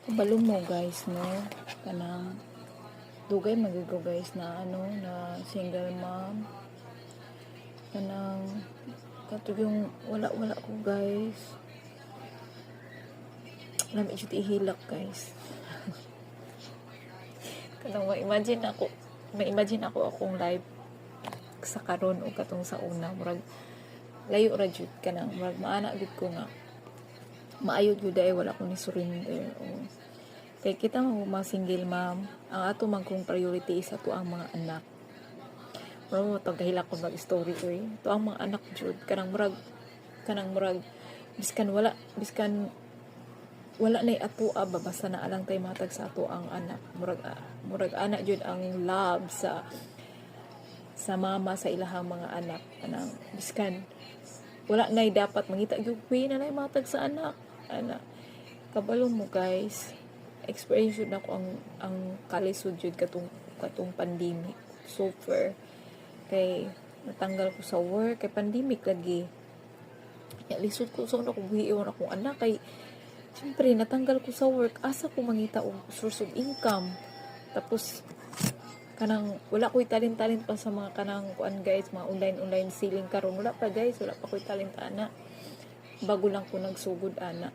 Kabalo mo guys no kanang dugay magigo guys na na single mom kanang katug yung wala ko guys lami jud ihilak guys. Kanang ma-imagine ako akong live sa karon o katong sa una murag layo ra jud kanang murag maana gid ko nga maayod jud ay wala ko ni surrender o kay kita mga single mom ang ato man kong priority sa to ang mga anak. Pero to gahila ko mag story oy to ang mga anak jud kanang murag biskan wala nay ato ba basta na alang tay matag sa ato ang anak murag anak jud ang love sa mama sa ilahang mga anak kanang biskan wala nay dapat mangita gyud na nay matag sa anak kabalo mo guys experience jud ako ang kalisod jud katong pandemic super kay natanggal ko sa work kay pandemic lagi ya lisod ko sa ako buhiyon akong anak kay siyempre natanggal ko sa work asa ko mangita og source of income tapos kanang wala ko'y talent pa sa mga kanang kuan guys mga online selling karon wala pa guys wala pa ko'y talent ana bago lang ko nagsugod ana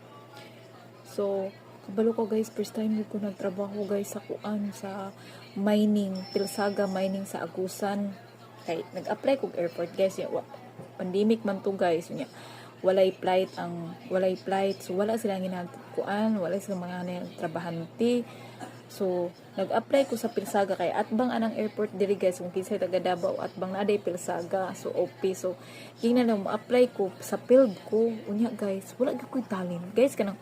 so kabalo ko guys first time ko nagtrabaho guys sa kuan sa mining Pilsaga mining sa Agusan kay nag-apply kog airport guys ya pandemic man to guys nya walay flight so wala silang ginagkuan wala silang mga trabahante so nag-apply ko sa Pilsaga kay atbang anang airport diri guys kung kinsay taga Davao atbang na day Pilsaga so OP so tingnan na mo-apply ko sa field ko unya guys wala gyud ko'y talent guys kanang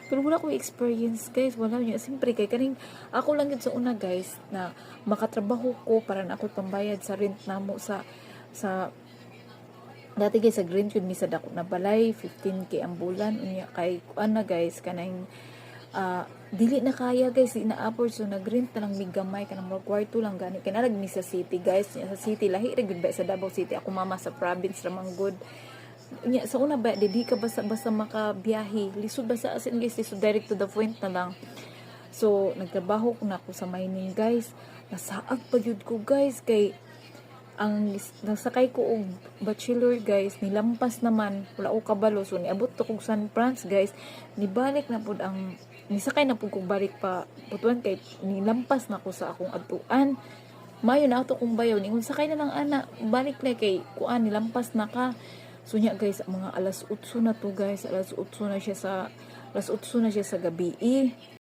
pero wala ko experience guys wala niya siyempre kay kaning ako lang yun sa una guys na makatrabaho ko para na ako pambayad sa rent namo sa dati guys sa rent yun mi sa dako na balay 15k ang bulan unya kay kuan na guys kanang dili na kaya guys ina-afford so nag-rent na lang mi gamay kanang mga kwarto lang gani kay nalag mi sa city guys sa city lahi ra gud ba sa Davao City ako mama sa province ra man good nya sa una ba di ka basta makabiyahe lisod basta as in guys lisod direct to the point na lang so nagtrabaho ko na ako sa mining guys nasaag pa jud ko guys kay ang nasakay ko og bachelor guys nilampas naman wala ko kabalo so niabot to kog San France guys nibalik na pud ang nisakay na pud kog balik pa butuan kay nilampas na ko sa akong atuan mayo na ato kong bayaw ningon sakay na lang ana balik na kay kuan nilampas na ka so nya guys mga alas 8 na to guys alas 8 na siya sa gabi